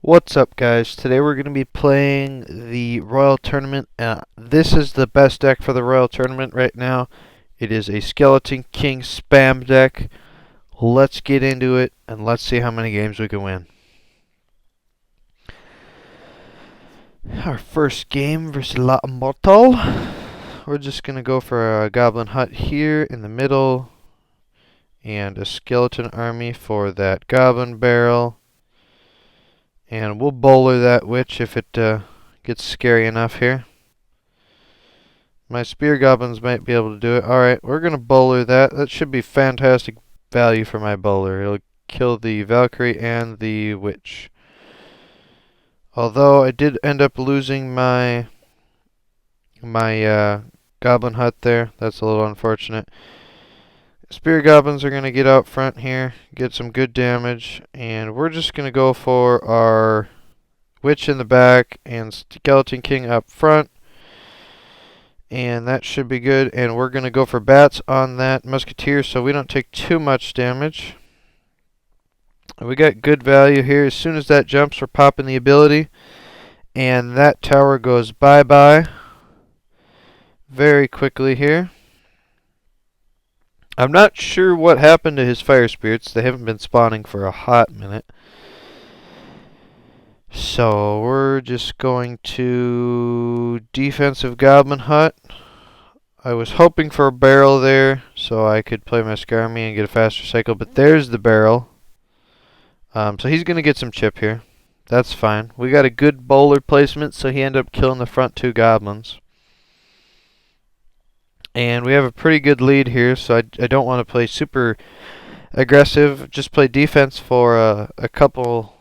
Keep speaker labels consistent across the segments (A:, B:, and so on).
A: What's up, guys? Today we're going to be playing the Royal Tournament. This is the best deck for the Royal Tournament right now. It is a Skeleton King spam deck. Let's get into it and let's see how many games we can win. Our first game versus La Immortal. We're just going to go for a Goblin Hut here in the middle and a Skeleton Army for that Goblin Barrel. And we'll bowler that witch if it gets scary enough here. My spear goblins might be able to do it. Alright, we're going to bowler that. That should be fantastic value for my bowler. It'll kill the Valkyrie and the witch. Although I did end up losing my goblin hut there. That's a little unfortunate. Spear goblins are going to get out front here, get some good damage, and we're just going to go for our witch in the back and Skeleton King up front, and that should be good. And we're going to go for bats on that musketeer so we don't take too much damage. We got good value here. As soon as that jumps, we're popping the ability, and that tower goes bye-bye very quickly here. I'm not sure what happened to his fire spirits. They haven't been spawning for a hot minute. So we're just going to defensive Goblin Hut. I was hoping for a barrel there so I could play my Skarmy and get a faster cycle, but there's the barrel. So he's going to get some chip here. That's fine. We got a good bowler placement, so he ended up killing the front two goblins. And we have a pretty good lead here, so I don't want to play super aggressive. Just play defense for a couple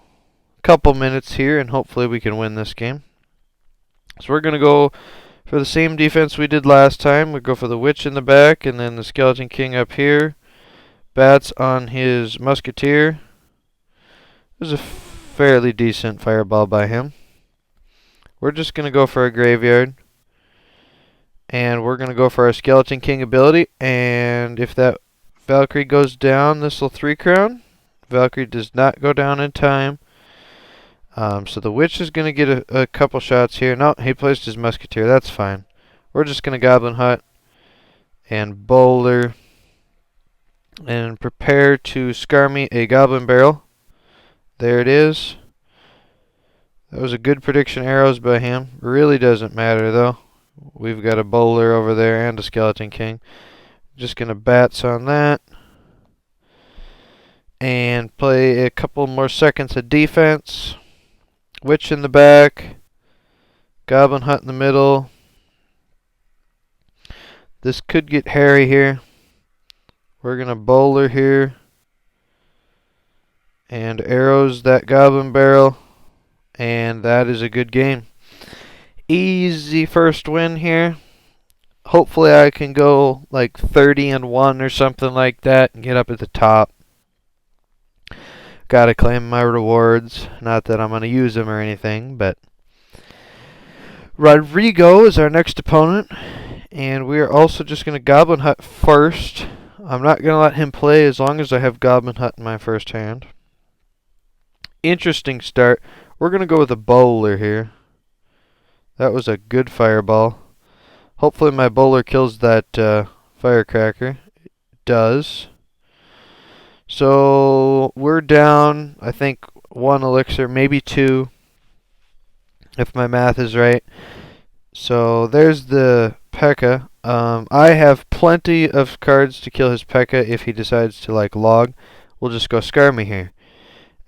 A: minutes here, and hopefully we can win this game. So we're going to go for the same defense we did last time. We go for the witch in the back, and then the Skeleton King up here. Bats on his musketeer. There's a fairly decent fireball by him. We're just going to go for a graveyard. And we're going to go for our Skeleton King ability. And if that Valkyrie goes down, this will 3-crown. Valkyrie does not go down in time. So the witch is going to get a couple shots here. No, he placed his musketeer. That's fine. We're just going to Goblin Hut and bowler. And prepare to Skarmy a Goblin Barrel. There it is. That was a good prediction arrows by him. Really doesn't matter though. We've got a bowler over there and a Skeleton King. Just going to bats on that. And play a couple more seconds of defense. Witch in the back. Goblin Hut in the middle. This could get hairy here. We're going to bowler here. And arrows that Goblin Barrel. And that is a good game. Easy first win here. Hopefully I can go like 30-1 or something like that and get up at the top. Gotta claim my rewards. Not that I'm going to use them or anything, but Rodrigo is our next opponent. And we are also just going to Goblin Hut first. I'm not going to let him play as long as I have Goblin Hut in my first hand. Interesting start. We're going to go with a bowler here. That was a good fireball. Hopefully my bowler kills that firecracker. It does. So we're down, I think, 1 elixir, maybe 2, if my math is right. So there's the P.E.K.K.A. I have plenty of cards to kill his P.E.K.K.A. if he decides to like log. We'll just go Skarmy here.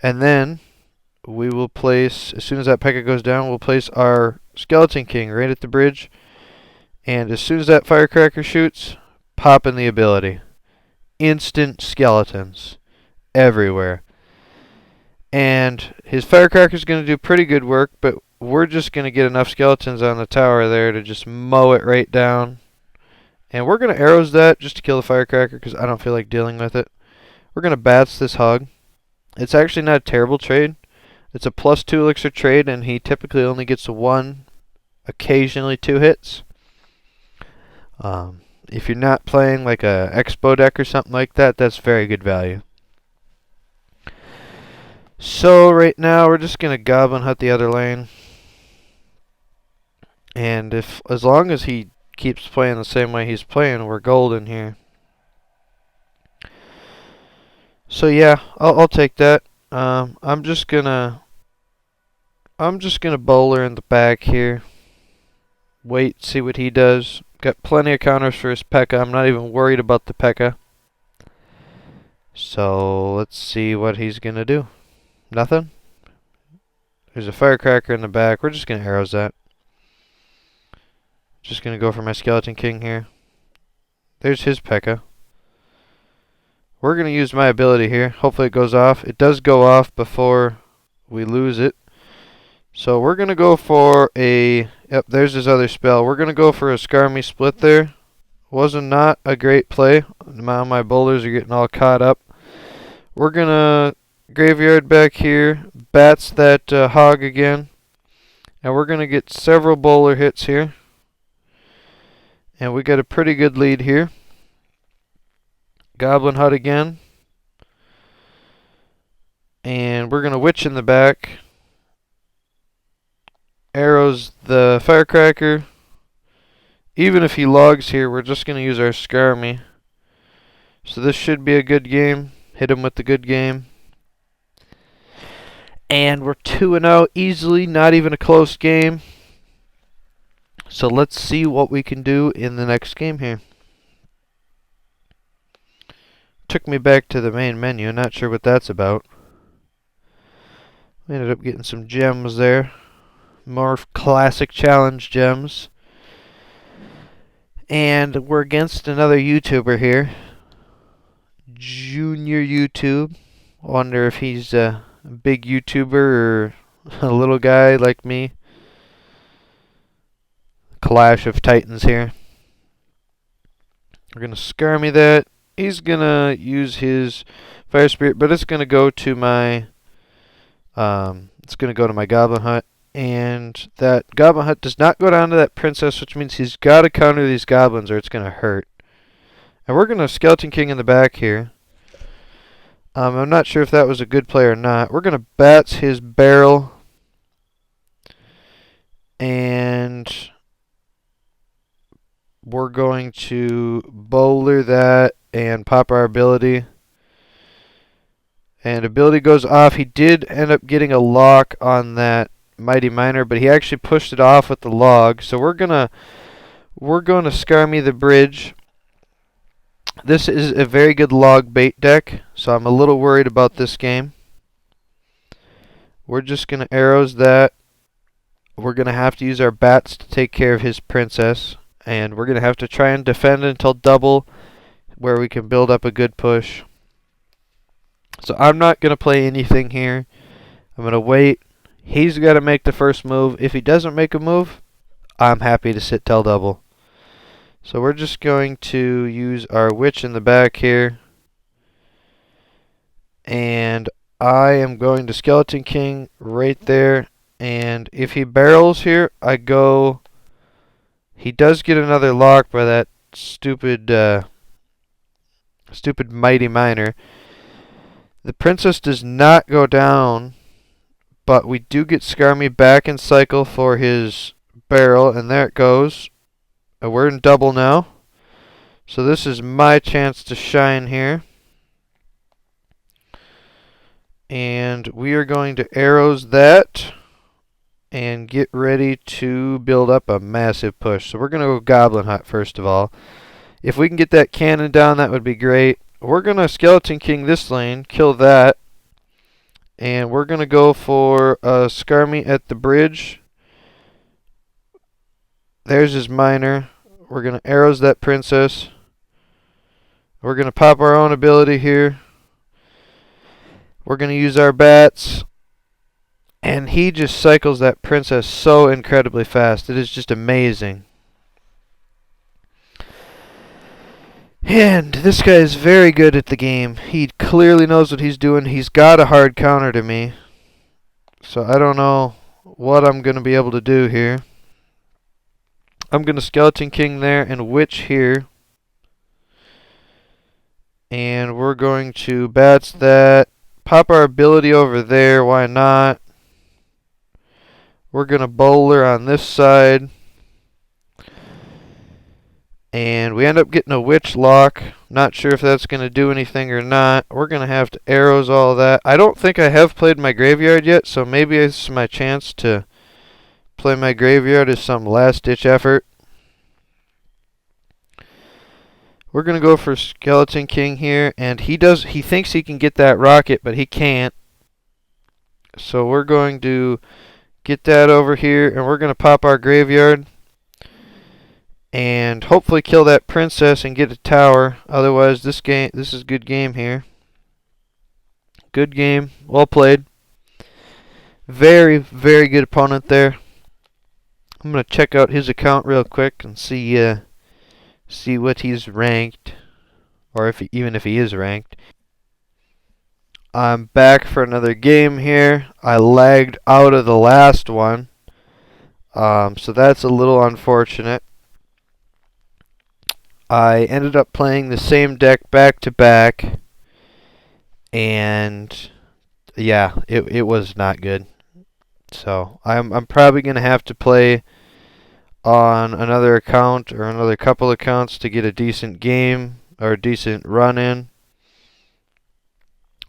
A: And then we will place, as soon as that P.E.K.K.A. goes down, we'll place our Skeleton King right at the bridge. And as soon as that firecracker shoots, pop in the ability. Instant skeletons everywhere. And his firecracker is going to do pretty good work, but we're just going to get enough skeletons on the tower there to just mow it right down. And we're going to arrows that just to kill the firecracker because I don't feel like dealing with it. We're going to bats this hog. It's actually not a terrible trade. It's a +2 elixir trade, and he typically only gets 1, occasionally 2 hits. If you're not playing like a Expo deck or something like that, that's very good value. So right now we're just gonna Goblin Hut the other lane. And as long as he keeps playing the same way he's playing, we're golden here. So yeah, I'll take that. I'm just gonna bowler in the back here. Wait, see what he does. Got plenty of counters for his P.E.K.K.A. I'm not even worried about the P.E.K.K.A. So let's see what he's gonna do. Nothing. There's a firecracker in the back. We're just gonna arrows that. Just gonna go for my Skeleton King here. There's his P.E.K.K.A. We're gonna use my ability here. Hopefully it goes off. It does go off before we lose it. So we're gonna go for a. Yep, there's his other spell. We're gonna go for a Skarmy split there. Wasn't not a great play. Now my boulders are getting all caught up. We're gonna graveyard back here. Bats that hog again. And we're gonna get several bowler hits here. And we got a pretty good lead here. Goblin Hut again. And we're gonna witch in the back. Arrows the firecracker. Even if he logs here, we're just gonna use our Skarmy. So this should be a good game. Hit him with the good game. And we're 2-0 easily, not even a close game. So let's see what we can do in the next game here. Took me back to the main menu, not sure what that's about. We ended up getting some gems there. More classic challenge gems. And we're against another YouTuber here. Junior YouTube. Wonder if he's a big YouTuber or a little guy like me. Clash of Titans here. We're going to Skarmy that. He's going to use his Fire Spirit, but it's going to go to my Goblin Hut. And that Goblin Hut does not go down to that Princess, which means he's got to counter these goblins or it's going to hurt. And we're going to Skeleton King in the back here. I'm not sure if that was a good play or not. We're going to Bats his barrel. And we're going to bowler that and pop our ability. And ability goes off. He did end up getting a lock on that Mighty Miner, but he actually pushed it off with the log. So we're gonna Skarmy the bridge. This is a very good log bait deck, so I'm a little worried about this game. We're just gonna arrows that. We're gonna have to use our bats to take care of his princess, and we're gonna have to try and defend until double, where we can build up a good push. So I'm not gonna play anything here. I'm gonna wait. He's got to make the first move. If he doesn't make a move, I'm happy to sit till double. So we're just going to use our witch in the back here. And I am going to Skeleton King right there. And if he barrels here, I go. He does get another lock by that stupid Mighty Miner. The princess does not go down. But we do get Skarmy back in cycle for his barrel, and there it goes. And we're in double now. So this is my chance to shine here. And we are going to arrows that and get ready to build up a massive push. So we're going to go Goblin Hut first of all. If we can get that cannon down, that would be great. We're going to Skeleton King this lane, kill that. And we're going to go for Skarmy at the bridge. There's his miner. We're going to arrows that princess. We're going to pop our own ability here. We're going to use our bats. And he just cycles that princess so incredibly fast. It is just amazing. And this guy is very good at the game. He clearly knows what he's doing. He's got a hard counter to me. So I don't know what I'm going to be able to do here. I'm going to Skeleton King there and Witch here. And we're going to Bats that, pop our ability over there. Why not? We're going to bowler on this side. And we end up getting a witch lock. Not sure if that's going to do anything or not. We're going to have to arrows all that. I don't think I have played my graveyard yet, so maybe it's my chance to play my graveyard as some last-ditch effort. We're going to go for Skeleton King here, and he thinks he can get that rocket, but he can't. So we're going to get that over here, and we're going to pop our graveyard and hopefully kill that princess and get a tower. Otherwise, this is a good game here. Good game. Well played. Very, very good opponent there. I'm going to check out his account real quick and see what he's ranked, or even if he is ranked. I'm back for another game here. I lagged out of the last one, so that's a little unfortunate. I ended up playing the same deck back to back, and yeah, it was not good. So I'm probably gonna have to play on another account or another couple accounts to get a decent game or a decent run in.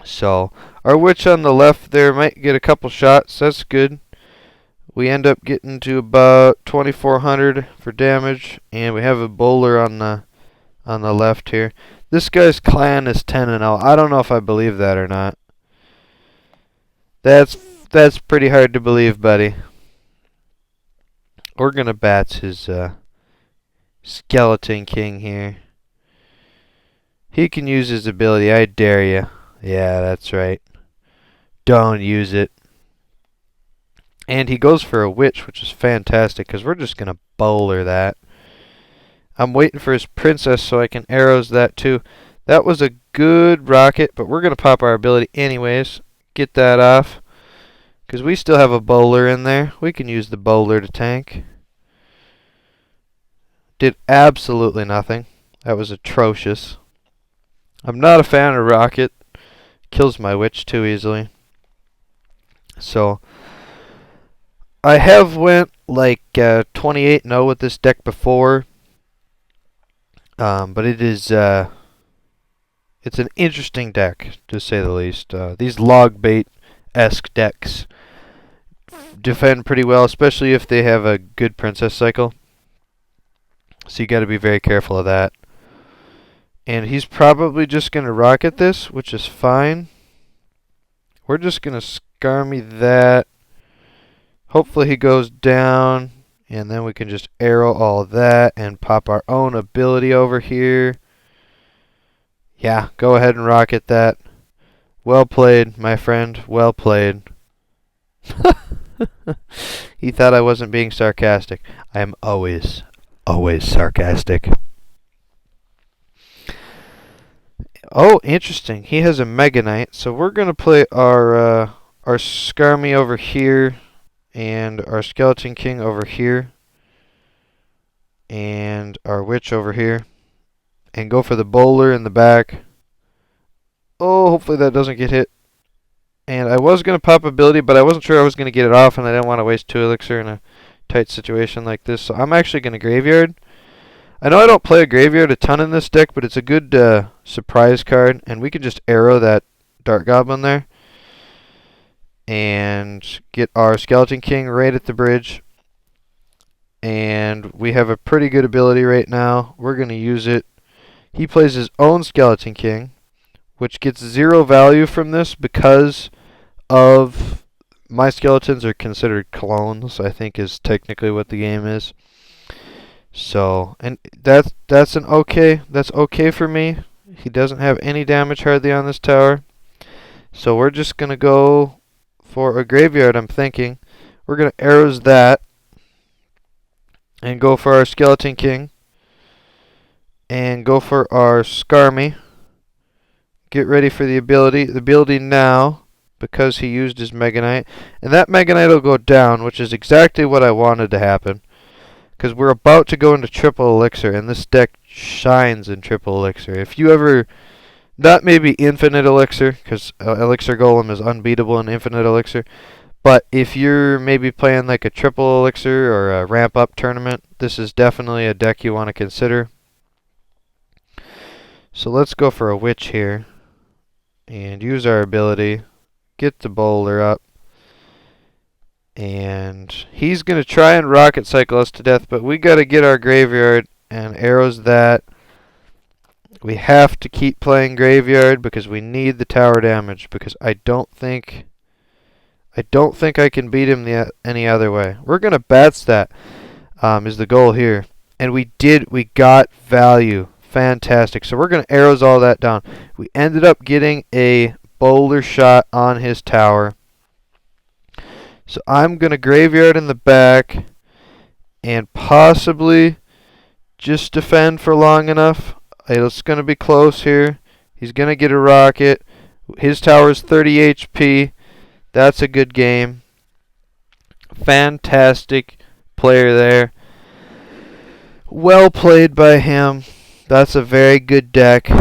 A: So our witch on the left there might get a couple shots. That's good. We end up getting to about 2,400 for damage, and we have a bowler on the left here. This guy's clan is 10-0. I don't know if I believe that or not. That's pretty hard to believe, buddy. We're gonna bats his Skeleton King here. He can use his ability. I dare you. Yeah, that's right. Don't use it. And he goes for a witch, which is fantastic, because we're just gonna bowler that. I'm waiting for his princess so I can arrows that too. That was a good rocket, but we're going to pop our ability anyways. Get that off, because we still have a bowler in there. We can use the bowler to tank. Did absolutely nothing. That was atrocious. I'm not a fan of rocket. Kills my witch too easily. So I have went like 28-0 with this deck before. But it is it's an interesting deck, to say the least. These log bait-esque decks defend pretty well, especially if they have a good princess cycle. So you got to be very careful of that. And he's probably just going to rocket this, which is fine. We're just going to Skarmy that. Hopefully he goes down. And then we can just arrow all that and pop our own ability over here. Yeah, go ahead and rocket that. Well played, my friend. Well played. He thought I wasn't being sarcastic. I am always sarcastic. Oh, interesting. He has a Mega Knight. So we're going to play our Skarmy over here. And our Skeleton King over here. And our witch over here. And go for the bowler in the back. Oh, hopefully that doesn't get hit. And I was going to pop ability, but I wasn't sure I was going to get it off, and I didn't want to waste 2 elixir in a tight situation like this. So I'm actually going to graveyard. I know I don't play a graveyard a ton in this deck, but it's a good surprise card. And we can just arrow that Dart Goblin there. And get our Skeleton King right at the bridge. And we have a pretty good ability right now. We're going to use it. He plays his own Skeleton King, which gets 0 value from this because of my skeletons are considered clones, I think is technically what the game is. So, and that's okay for me. He doesn't have any damage hardly on this tower. So we're just going to go for a graveyard, I'm thinking. We're going to arrows that and go for our Skeleton King and go for our Skarmy. Get ready for the ability. The ability now, because he used his Mega Knight. And that Mega Knight will go down, which is exactly what I wanted to happen. Because we're about to go into triple elixir, and this deck shines in triple elixir. If you ever Not maybe infinite elixir, because elixir golem is unbeatable in infinite elixir. But if you're maybe playing like a triple elixir or a ramp up tournament, this is definitely a deck you want to consider. So let's go for a witch here and use our ability. Get the bowler up. And he's going to try and rocket cycle us to death, but we got to get our graveyard and arrows that. We have to keep playing graveyard because we need the tower damage, because I don't think I can beat him any other way. We're going to bat stat is the goal here. And we got value. Fantastic. So we're going to arrows all that down. We ended up getting a bowler shot on his tower. So I'm going to graveyard in the back and possibly just defend for long enough. It's going to be close here. He's going to get a rocket. His tower is 30 HP. That's a good game. Fantastic player there. Well played by him. That's a very good deck.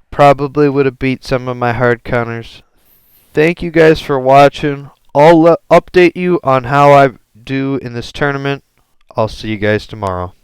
A: Probably would have beat some of my hard counters. Thank you guys for watching. I'll update you on how I do in this tournament. I'll see you guys tomorrow.